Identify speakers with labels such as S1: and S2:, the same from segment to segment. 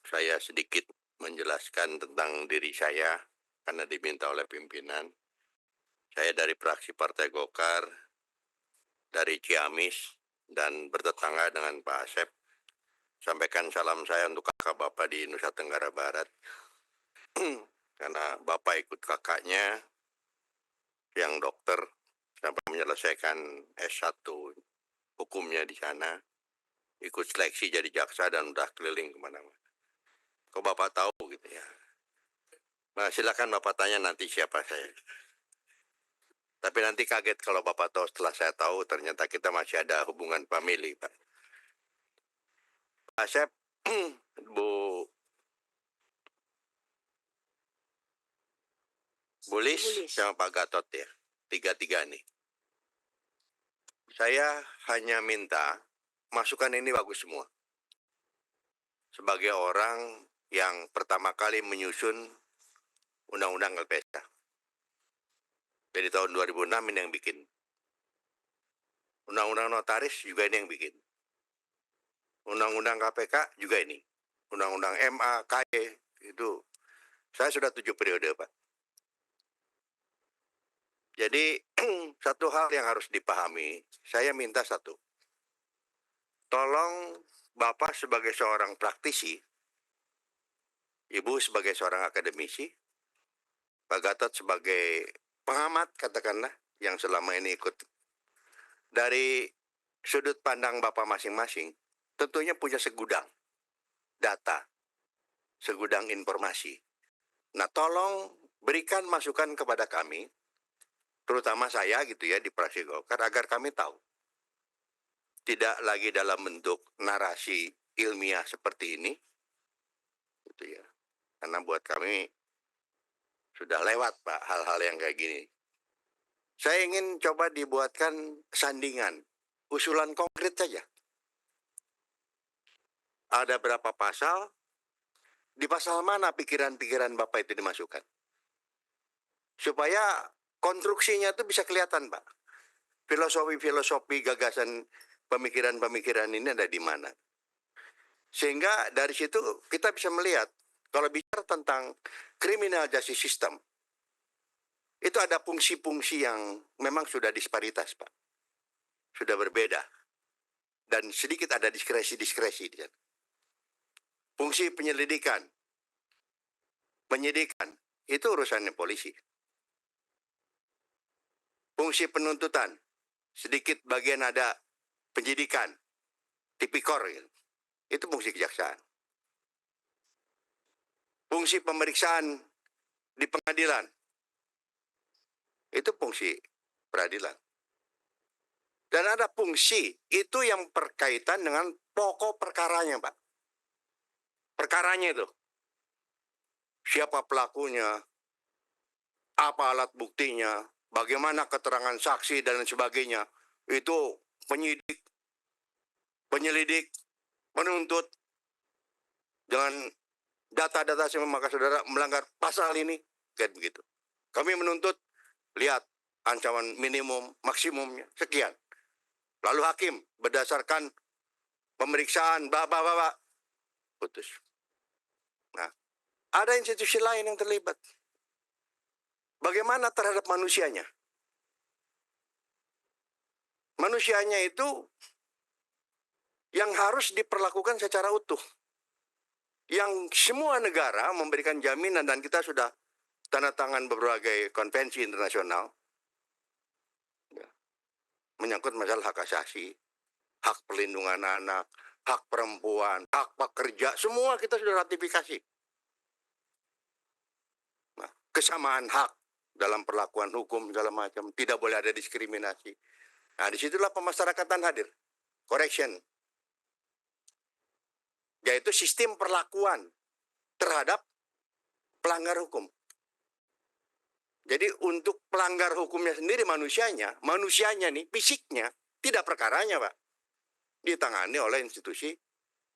S1: saya sedikit menjelaskan tentang diri saya karena diminta oleh pimpinan. Saya dari fraksi Partai Golkar, dari Ciamis, dan bertetangga dengan Pak Asep. Sampaikan salam saya untuk kakak Bapak di Nusa Tenggara Barat. Karena Bapak ikut kakaknya yang dokter sampai menyelesaikan S1 hukumnya di sana. Ikut seleksi jadi jaksa dan udah keliling kemana-mana. Kok Bapak tahu gitu ya? Nah, silakan Bapak tanya nanti siapa saya. Tapi nanti kaget kalau Bapak tahu setelah saya tahu ternyata kita masih ada hubungan famili, Pak. Pak Asep, Bu Bulis sama Pak Gatot ya. Tiga-tiga nih. Saya hanya minta masukan ini bagus semua. Sebagai orang yang pertama kali menyusun Undang-Undang LPSK. Jadi tahun 2006 ini yang bikin. Undang-Undang Notaris juga ini yang bikin. Undang-Undang KPK juga ini. Undang-Undang MA, KE, itu. Saya sudah 7 periode, Pak. Jadi, satu hal yang harus dipahami, saya minta satu. Tolong Bapak sebagai seorang praktisi, Ibu sebagai seorang akademisi, Pak Gatot sebagai pengamat, katakanlah, yang selama ini ikut. Dari sudut pandang Bapak masing-masing, tentunya punya segudang data, segudang informasi. Nah, tolong berikan masukan kepada kami, terutama saya gitu ya di Fraksi Golkar, agar kami tahu. Tidak lagi dalam bentuk narasi ilmiah seperti ini, gitu ya. Karena buat kami sudah lewat, Pak, hal-hal yang kayak gini. Saya ingin coba dibuatkan sandingan, usulan konkret saja. Ada berapa pasal, di pasal mana pikiran-pikiran Bapak itu dimasukkan? Supaya konstruksinya itu bisa kelihatan, Pak. Filosofi-filosofi, gagasan, pemikiran-pemikiran ini ada di mana. Sehingga dari situ kita bisa melihat, kalau bicara tentang criminal justice system, itu ada fungsi-fungsi yang memang sudah disparitas, Pak. Sudah berbeda. Dan sedikit ada diskresi-diskresi di sana. Fungsi penyelidikan, penyidikan, itu urusannya polisi. Fungsi penuntutan, sedikit bagian ada penyidikan, tipikor, gitu. Itu fungsi kejaksaan. Fungsi pemeriksaan di pengadilan, itu fungsi peradilan. Dan ada fungsi, itu yang berkaitan dengan pokok perkaranya, Pak. Perkaranya itu. Siapa pelakunya, apa alat buktinya, bagaimana keterangan saksi, dan sebagainya. Itu penyidik, penyelidik, penuntut. Dengan data-data yang maka saudara melanggar pasal ini, kayak begitu. Kami menuntut, lihat ancaman minimum, maksimumnya, sekian. Lalu hakim berdasarkan pemeriksaan, putus. Nah, ada institusi lain yang terlibat. Bagaimana terhadap manusianya? Manusianya itu yang harus diperlakukan secara utuh. Yang semua negara memberikan jaminan, dan kita sudah tanda tangan berbagai konvensi internasional ya, menyangkut masalah hak asasi, hak perlindungan anak, hak perempuan, hak pekerja, semua kita sudah ratifikasi. Nah, kesamaan hak dalam perlakuan hukum segala macam, tidak boleh ada diskriminasi. Nah, disitulah pemasyarakatan hadir, correction, yaitu sistem perlakuan terhadap pelanggar hukum. Jadi untuk pelanggar hukumnya sendiri manusianya nih, fisiknya, tidak perkaranya, Pak. Ditangani oleh institusi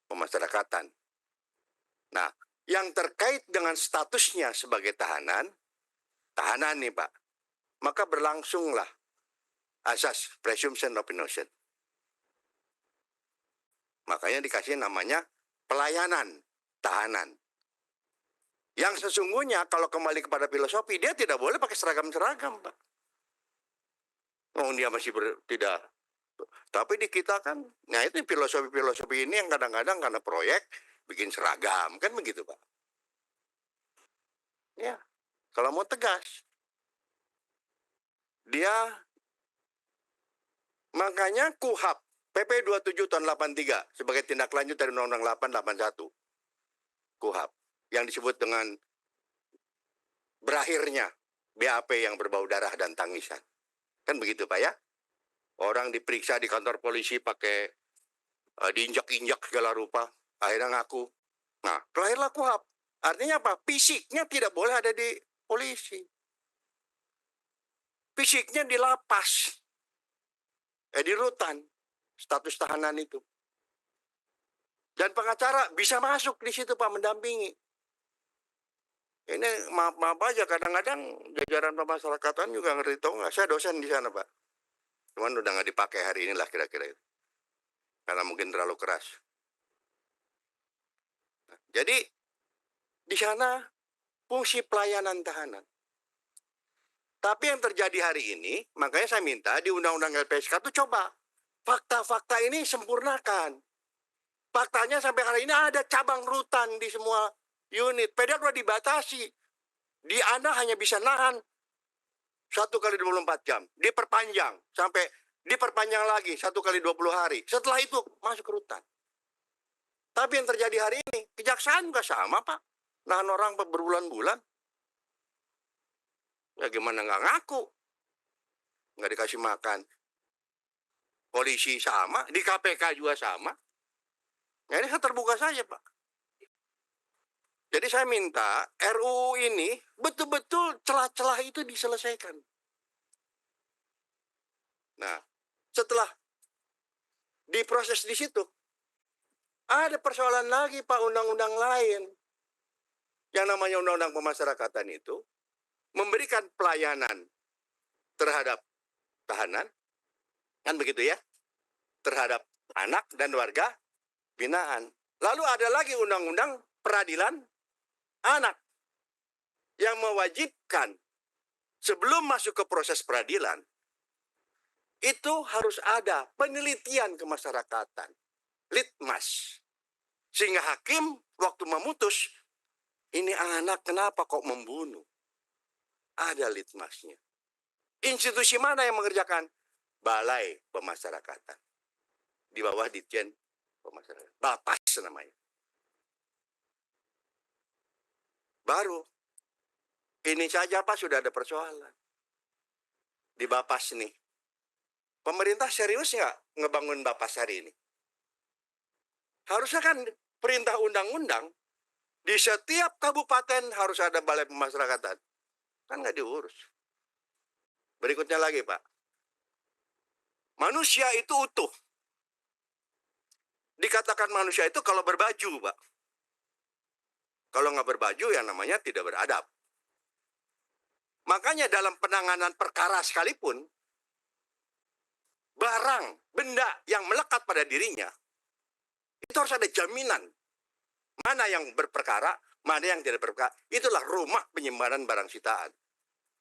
S1: pemasyarakatan. Nah, yang terkait dengan statusnya sebagai tahanan nih, Pak, maka berlangsunglah asas presumption of innocence. Makanya dikasih namanya pelayanan. tahanan. Yang sesungguhnya kalau kembali kepada filosofi, dia tidak boleh pakai seragam-seragam, Pak. Oh, dia masih tidak. Tapi di kita kan, nah itu filosofi-filosofi ini yang kadang-kadang karena proyek bikin seragam, kan begitu, Pak. Ya, kalau mau tegas. Dia, makanya KUHAP, PP 27 tahun 83, sebagai tindak lanjut dari Undang-Undang 881, KUHAP, yang disebut dengan berakhirnya BAP yang berbau darah dan tangisan. Kan begitu, Pak, ya? Orang diperiksa di kantor polisi pakai diinjak-injak segala rupa, akhirnya ngaku. Nah, lahirlah KUHAP. Artinya apa? Fisiknya tidak boleh ada di polisi. Fisiknya di lapas. Di rutan. Status tahanan itu. Dan pengacara bisa masuk di situ, Pak, mendampingi. Ini maaf aja, kadang-kadang jajaran pemasyarakatan juga ngerti, tahu nggak? Saya dosen di sana, Pak. Cuman udah nggak dipakai hari inilah kira-kira itu. Karena mungkin terlalu keras. Nah, jadi di sana fungsi pelayanan tahanan. Tapi yang terjadi hari ini, makanya saya minta di Undang-Undang LPSK itu coba fakta-fakta ini sempurnakan. Faktanya sampai hari ini ada cabang rutan di semua unit. Padahal sudah dibatasi. Di Anda hanya bisa nahan 1 kali 24 jam. Diperpanjang sampai diperpanjang lagi 1 kali 20 hari. Setelah itu masuk ke rutan. Tapi yang terjadi hari ini, kejaksaan juga sama, Pak. Nahan orang berbulan-bulan. Ya gimana nggak ngaku? Nggak dikasih makan. Polisi sama, di KPK juga sama. Nah, ini saya terbuka saja, Pak. Jadi saya minta RUU ini betul-betul celah-celah itu diselesaikan. Nah, setelah diproses di situ, ada persoalan lagi, Pak, undang-undang lain. Yang namanya undang-undang pemasyarakatan itu memberikan pelayanan terhadap tahanan, kan begitu ya, terhadap anak dan warga binaan. Lalu ada lagi undang-undang peradilan anak yang mewajibkan sebelum masuk ke proses peradilan itu harus ada penelitian kemasyarakatan, litmas, sehingga hakim waktu memutus ini anak kenapa kok membunuh, ada litmasnya. Institusi mana yang mengerjakan? Balai Pemasyarakatan di bawah Ditjen Pemasyarakatan, Bapas namanya. Baru ini saja, Pak, sudah ada persoalan di Bapas nih. Pemerintah serius nggak ngebangun Bapas hari ini? Harusnya kan perintah undang-undang di setiap kabupaten harus ada balai pemasyarakatan. Kan nggak diurus. Berikutnya lagi, Pak. Manusia itu utuh. Dikatakan manusia itu kalau berbaju, Pak. Kalau nggak berbaju ya namanya tidak beradab. Makanya dalam penanganan perkara sekalipun, barang, benda yang melekat pada dirinya, itu harus ada jaminan. Mana yang berperkara, mana yang tidak berperkara. Itulah rumah penyimpanan barang sitaan.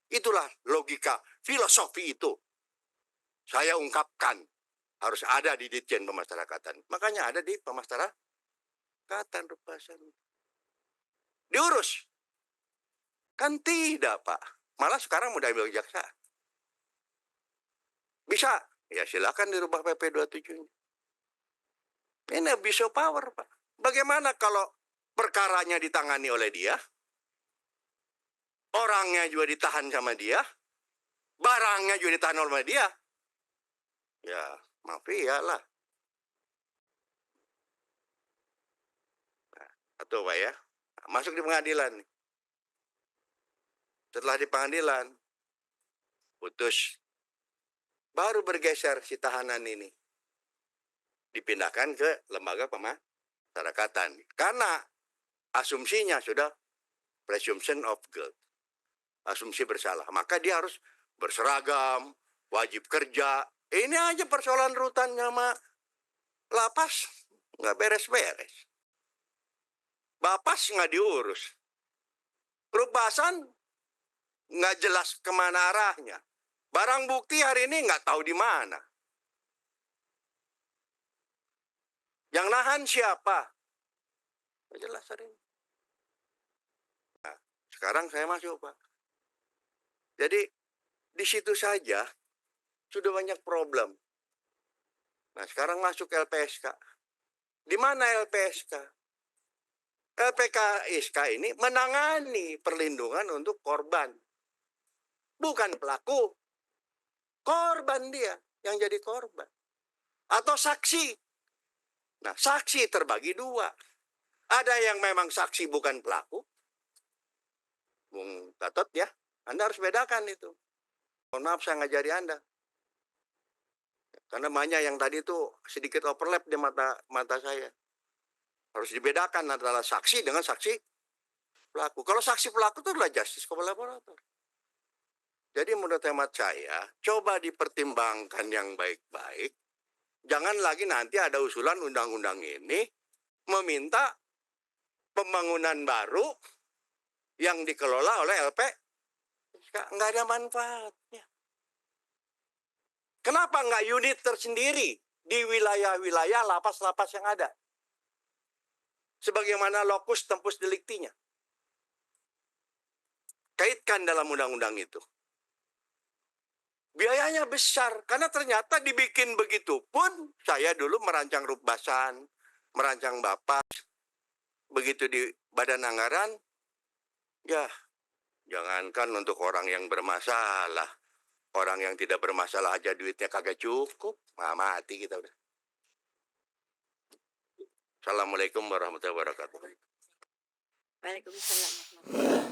S1: Itulah logika, filosofi itu. Saya ungkapkan, harus ada di Ditjen Pemasyarakatan. Makanya ada di Pemasyarakatan. Diurus. Kan tidak, Pak. Malah sekarang mau diambil kejaksaan. Bisa. Ya silakan dirubah PP 27. Ini abuse of power, Pak. Bagaimana kalau perkaranya ditangani oleh dia, orangnya juga ditahan sama dia, barangnya juga ditahan oleh dia? Ya, mafia lah. Nah, atau Pak ya, masuk di pengadilan. Setelah di pengadilan, putus. Baru bergeser si tahanan ini. Dipindahkan ke lembaga pemasyarakatan. Karena asumsinya sudah presumption of guilt. Asumsi bersalah. Maka dia harus berseragam, wajib kerja. Ini aja persoalan rutan sama lapas. Nggak beres-beres. Bapas nggak diurus. Perubasan nggak jelas kemana arahnya. Barang bukti hari ini nggak tahu di mana. Yang nahan siapa? Nggak jelas hari ini. Nah, sekarang saya masuk, Pak. Jadi di situ saja sudah banyak problem. Nah, sekarang masuk LPSK. Di mana LPSK? LPSK ini menangani perlindungan untuk korban. Bukan pelaku. Korban dia yang jadi korban. Atau saksi. Nah, saksi terbagi dua. Ada yang memang saksi bukan pelaku. Bung Gatot ya, Anda harus bedakan itu. Mohon maaf saya ngajari Anda. Karena banyak yang tadi itu sedikit overlap di mata saya. Harus dibedakan antara saksi dengan saksi pelaku. Kalau saksi pelaku itu adalah justice collaborator. Jadi menurut hemat saya, coba dipertimbangkan yang baik-baik. Jangan lagi nanti ada usulan undang-undang ini meminta pembangunan baru yang dikelola oleh LPSK. Nggak ada manfaatnya. Kenapa nggak unit tersendiri di wilayah-wilayah lapas-lapas yang ada? Sebagaimana lokus tempus deliktinya. Kaitkan dalam undang-undang itu. Biayanya besar, karena ternyata dibikin begitu pun, saya dulu merancang Rukbasan, merancang Bapas, begitu di Badan Anggaran, ya jangankan untuk orang yang bermasalah, orang yang tidak bermasalah aja duitnya kagak cukup, mati kita udah. Assalamualaikum warahmatullahi wabarakatuh.
S2: Waalaikumsalam.